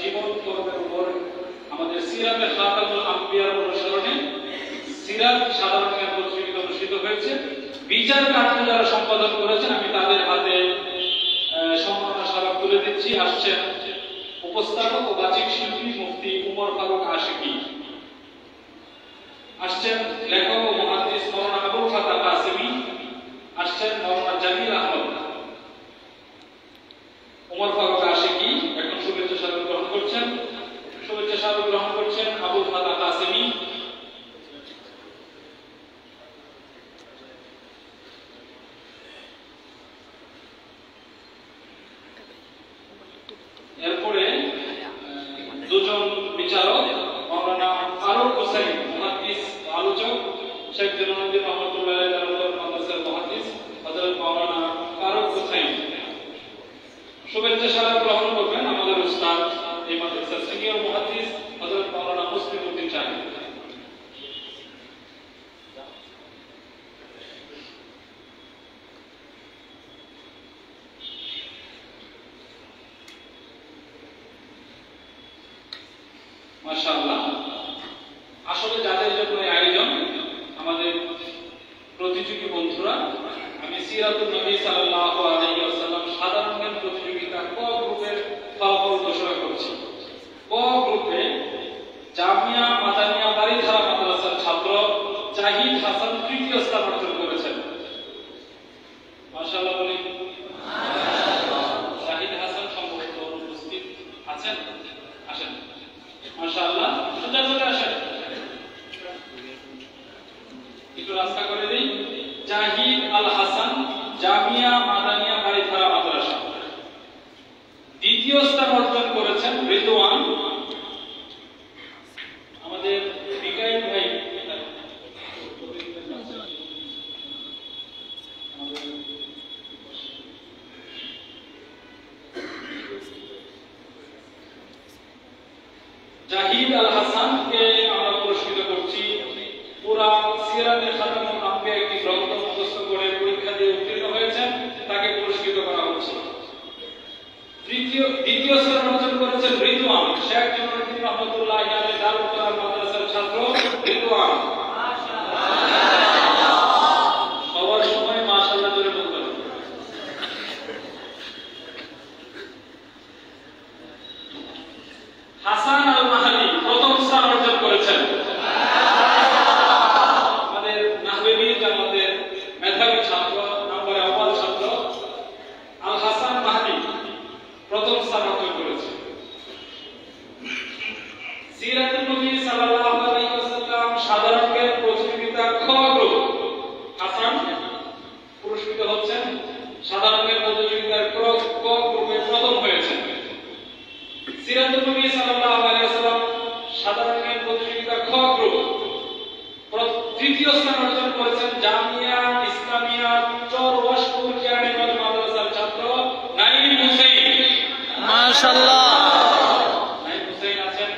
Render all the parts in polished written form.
জীবন কর্মের উপর আমাদের সিরাতে খাতামুল আম্বিয়ার অনুসরণে সিরাত সাধারণ জ্ঞান প্রতিযোগিতা অনুষ্ঠিত হয়েছে। বিচার কার্য যারা সম্পাদন করেছেন আমি তাদের হাতে সম্মাননা স্মারক তুলে দিচ্ছি। আসছেন উপস্থাপক ও বাচিক শিল্পী মুফতি উমর ফারুক আশিকি, আসছেন লেখক ও মুহাদ্দিস মাওলানা আবুল ফাতাহ কাসেমি, আসছেন মাওলানা জামিল আহমদ। উমর ফারুক আশিকি এখন শুভেচ্ছা স্মারক গ্রহণ করছেন। শুভেচ্ছা স্মারক গ্রহণ করছেন আবুল ফাতাহ কাসেমি। এরপরে দুজন বিচারক মাওলানা ফারুক হোসেন মুহাদ্দিস আলোচক, শেখ জলালউদ্দিন রহমাতুল্লাহ আলাইহি দারুল মাদ্রাসার মুহাদ্দিস হযরত মাওলানা ফারুক হোসেন। শুভেচ্ছা স্মারক গ্রহণ করবেন আমাদের উস্তাদ এই মাদ্রাসার সিনিয়র মুহাদ্দিস হযরত মাওলানা মুসলিম উদ্দিন সাহেব। মাশাআল্লাহ, আসলে যাদের জন্য এই আয়োজন আমাদের প্রতিযোগী বন্ধুরা, আমি সিরাতুন নবী সাল্লাল্লাহু আলাইহি ওয়াসাল্লাম সাধারণ জ্ঞান প্রতিযোগিতা ক গ্রুপের ফলাফল ঘোষণা করছি। ক গ্রুপে জামিয়া মাদানিয়া বাড়িধারা মাদ্রাসার ছাত্র জাহিদ হাসান তৃতীয় স্থান অর্জন করেছেন। মাশাআল্লাহ বলি মাশাআল্লাহ। জাহিদ হাসান সম্ভবত উপস্থিত আছেন, আসেন। মাশাআল্লাহ, সোজা চলে আসেন, একটু রাস্তা করে দিই। জাহিদ আল হাসান জামিয়া মাদানিয়া বাড়িধারা মাদ্রাসা। দ্বিতীয় স্থান অর্জন করেছেন রিদওয়ান, আমাদের বিকাইল ভাই। জাহিদ আল হাসানকে আমরা পুরস্কৃত করছি। পুরা সিরাতে খাতামুল আম্বিয়া একটি গ্রন্থ মুখস্থ করে পরীক্ষা দিয়ে উত্তীর্ণ হয়েছেন, তাকে পুরস্কৃত করা হচ্ছে। দ্বিতীয় স্থান অর্জন করেছেন রিদওয়ান, শেখ জলালউদ্দিন রহমাতুল্লাহ আলাইহি দারুল কোরআন মাদ্রাসার ছাত্র রিদওয়ান। সবার সময় মাশাআল্লাহ করে বলবেন। হাসান আল মাহাদি প্রথম স্থান অর্জন করেছেন। আমাদের নাহওয়ী জামাতের মেধাবী ছাত্র, নম্বরে আউয়াল ছাত্র আল হাসান মাহাদি প্রথম স্থান অর্জন করেছেন। সিরাতুন নবী সাল্লাল্লাহু আলাইহি ওয়াসাল্লাম সাধারণ জ্ঞান প্রতিযোগিতা খ গ্রুপ হাসান পুরস্কৃত হচ্ছেন। সাধারণ জ্ঞান প্রতিযোগিতার ক গ্রুপে প্রথম হয়েছেন। সিরাতুন নবী সাল্লাল্লাহু আলাইহি ওয়াসাল্লাম সাধারণ জ্ঞান প্রতিযোগিতা খ গ্রুপ তৃতীয় স্থান অর্জন করেছেন জামিয়া ইসলামিয়া চরওয়াশপুর কেরানীগঞ্জ মাদ্রাসার ছাত্র নাঈম হুসাইন। মাশাআল্লাহ, নাঈম হুসাইন আছেন।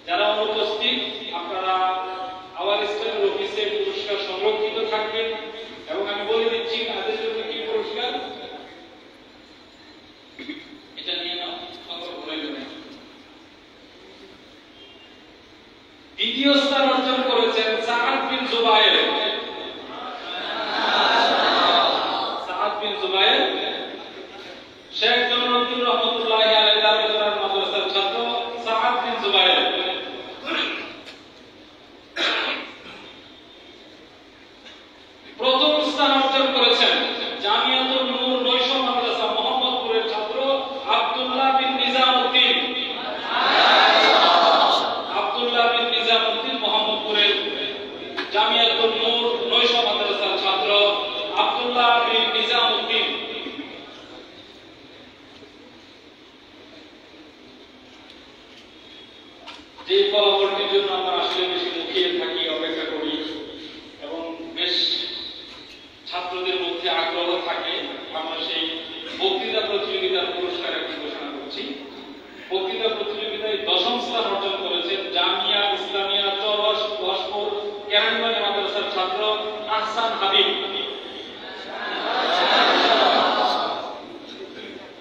যারা অনুপস্থিত আপনারা আওয়াল ইসলামের অফিসে পুরস্কার সংরক্ষিত থাকবেন এবং আমি বলে দিচ্ছি তাদের জন্য কি পুরস্কার এটা নিয়ে নাও, খবর বলে দেবেন। দ্বিতীয় স্থান অর্জন করেছেন সাআদ বিন জুবায়ের। সাআদ বিন জুবায়ের শেখ জলালউদ্দিন রহমাতুল্লাহ আলাইহি দারুল কোরআন মাদ্রাসার ছাত্র সাআদ বিন জুবায়ের। প্রথম স্থান অর্জন করেছেন জামিয়াতুন নূর নৈশ মাদ্রাসা মোহাম্মদপুরের ছাত্র আব্দুল্লাহ বিন নিজামউদ্দিন। আব্দুল্লাহ বিন নিজামউদ্দিন মোহাম্মদপুরের জামিয়াতুন নূর নৈশ মাদ্রাসার ছাত্র আব্দুল্লাহ বিন নিজামউদ্দিন। যে ফলাফলটির জন্য আমরা আসলে বেশি মুখিয়ে থাকি, অপেক্ষা করি এবং বেশ ছাত্রদের মধ্যে আগ্রহ থাকে, আমরা সেই বক্তৃতা প্রতিযোগিতার পুরস্কার একটি ঘোষণা করছি। বক্তৃতা প্রতিযোগিতায় দশম স্থান অর্জন করেছেন জামিয়া ইসলামিয়া চরওয়াশপুর কেরানীগঞ্জ মাদ্রাসার ছাত্র আহসান হাবিব।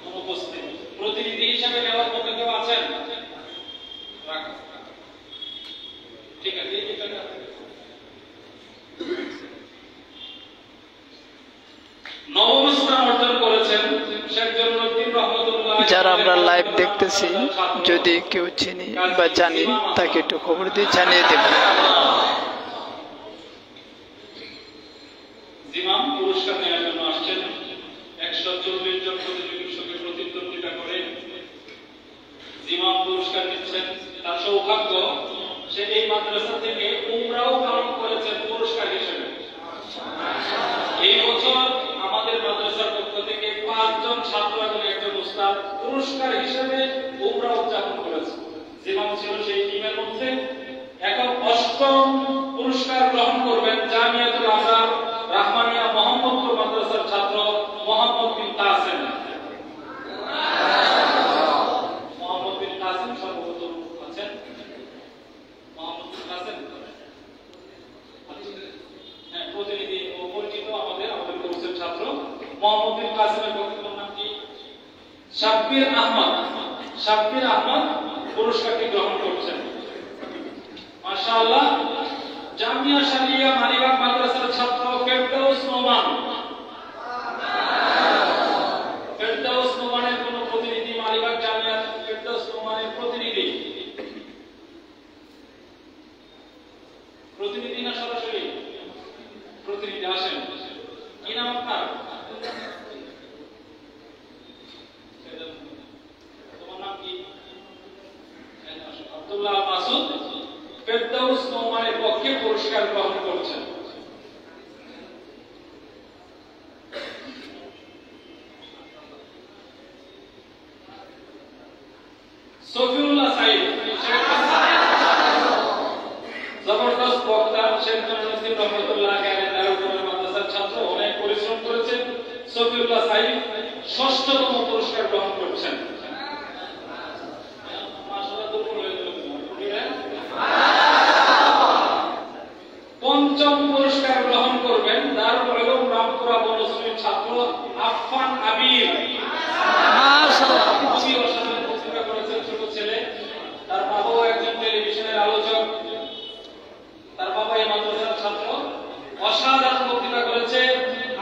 অনুপস্থিত প্রতিনিধি হিসেবে ঠিক আছে। নবম স্থান অর্জন করেছেন শেখ জলালউদ্দিন রহমাতুল্লাহ। যারা আমরা লাইভ দেখতেছি, যদি কেউ চিনি বা জানি তাকে একটু খবর দিয়ে জানিয়ে দেব। জিমাম পুরস্কার নেওয়ার জন্য আসছেন। 140 জন প্রতিযোগীর সঙ্গে প্রতিদ্বন্দ্বিতা করে জিমাম পুরস্কার নিচ্ছেন। তার সৌভাগ্য, সে এই মাদ্রাসা থেকে উমরাও পালন করেছেন পুরস্কার হিসেবে। এই বছর আমাদের মাদ্রাসার পক্ষ থেকে 5 জন ছাত্র এবং একজন উস্তাদ পুরস্কার হিসেবে উমরা উদযাপন করেছে। জিমাম ছিল সেই টিমের মধ্যে। এখন 8ম পুরস্কার গ্রহণ করবেন জামিয়াতুল আজহার রাহমানিয়া মোহাম্মদপুর মাদ্রাসার ছাত্র মোহাম্মদ বিন কাসেম। মোহাম্মদ বিন কাসেম সর্বপ্রথম আছেন। মোহাম্মদ বিন কাসেম প্রতিনিধি ও পরিচিত আমাদের কোর্সের ছাত্র। মোহাম্মদ বিন কাসেমের বক্তব্য নাম কি? শাব্বির আহমদ। শাব্বির আহমদ পুরস্কারটি গ্রহণ করছেন। মাশাআল্লাহ। জামিয়া শারিয়া মালিবাগ মাদ্রাসার ছাত্র ফেরদৌস নোমান। ফেরদৌস নোমানের কোন প্রতিনিধি? মালিবাগ জামিয়া ফেরদৌস নোমানের প্রতিনিধি? প্রতিনিধি না সরাসরি? প্রতিনিধি আসেন। কি নাম আপনার? তোমার নাম কি? আব্দুল্লাহ মাসুদ ফেরদৌস নোমানের পক্ষে পুরস্কার গ্রহণ করছেন। সফিউল্লাহ সাইদ জবরদস্ত বক্তা, শেখ জলালউদ্দিন রহমাতুল্লাহ আলাইহি দারুল মাদ্রাসার ছাত্র, অনেক পরিশ্রম করেছেন। সফিউল্লাহ সাইদ 6ষ্ঠতম পুরস্কার গ্রহণ করছেন। মাশাআল্লাহ, দুপুর হয়ে গেল। 5ম পুরস্কার গ্রহণ করবেন দারুল উলুম রামপুরা বনশ্রীর ছাত্র আফফান আবির। মাশাআল্লাহ, খুবই অসাধারণ বক্তৃতা করেছেন ছোট ছেলে। তার বাবাও একজন টেলিভিশনের আলোচক। তার বাবা এই মাদ্রাসার ছাত্র। অসাধারণ বক্তৃতা করেছে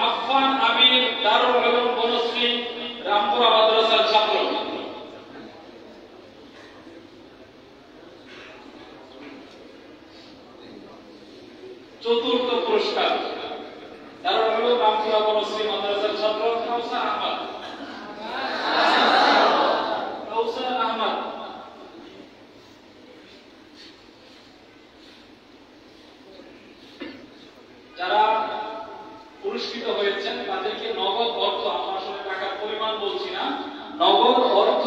আফফান আবির, দারুল উলুম বনশ্রী রামপুরা মাদ্রাসার ছাত্র। চতুর্থ পুরস্কার দারুল উলুম রামপুরা বনশ্রী মাদ্রাসার ছাত্র কাউসার আহমদ। কাউসার আহমদ যারা পুরস্কৃত হয়েছেন তাদেরকে নগদ অর্থ, আমরা আসলে টাকার পরিমাণ বলছি না, নগদ অর্থ,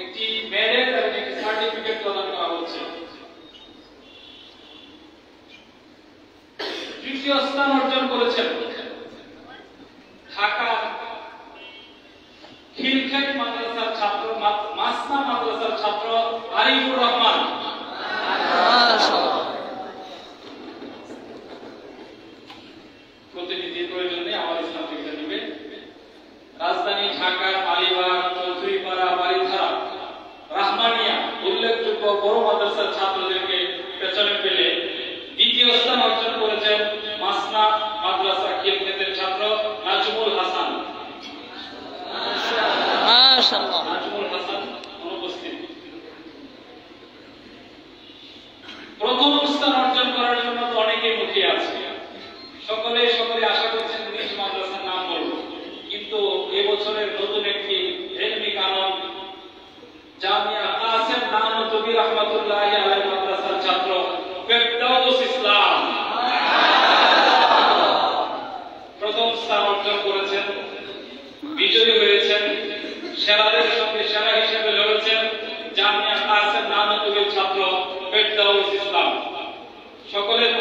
একটি মেডেল এবং একটি সার্টিফিকেট প্রদান করা হচ্ছে। তৃতীয় স্থান অর্জন করেছেন ঢাকা খিলক্ষেত মাদ্রাসার ছাত্র, মাসনা মাদ্রাসার ছাত্র আরিফুর রহমান। প্রতিনিধির প্রয়োজন নেই, আমার ইসলাম থেকে নেবে। রাজধানী ঢাকার মালিবাগ, চৌধুরীপাড়া, বাড়িধারা, রাহমানিয়া উল্লেখযোগ্য বড় মাদ্রাসার ছাত্রদেরকে পেছনে ফেলে 2য় স্থান অর্জন করেছেন মাসনা মাদ্রাসা খিলক্ষেতের ছাত্র নাজমুল হাসান। মাশাআল্লাহ, নাজমুল হাসান অনুপস্থিত। প্রথম স্থান অর্জন করার জন্য তো অনেকেই মুখিয়ে আছে। সকলে আশা করছেন নিজ মাদ্রাসার নাম বলব, কিন্তু এবছরের নতুন একটি ইলমি কানন জামিয়া কাসেম নানুতুবি রাহমাতুল্লাহি আলাইহি মাদ্রাসার ছাত্র ফেরদৌস ইসলাম প্রথম স্থান অর্জন করেছেন, বিজয়ী হয়েছেন। সেরাদের সঙ্গে সেরা হিসেবে লড়েছেন জামিয়া কাসেম নানুতুবির ছাত্র ফেরদৌস ইসলাম। সকলের